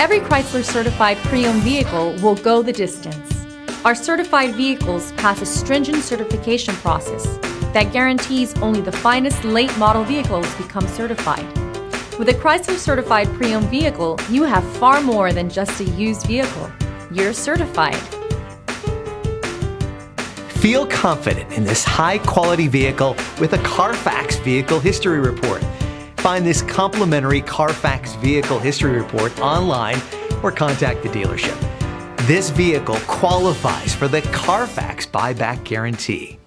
Every Chrysler certified pre-owned vehicle will go the distance. Our certified vehicles pass a stringent certification process that guarantees only the finest late model vehicles become certified. With a Chrysler certified pre-owned vehicle, you have far more than just a used vehicle. You're certified. Feel confident in this high-quality vehicle with a Carfax Vehicle History Report. Find this complimentary Carfax Vehicle History Report online or contact the dealership. This vehicle qualifies for the Carfax Buyback Guarantee.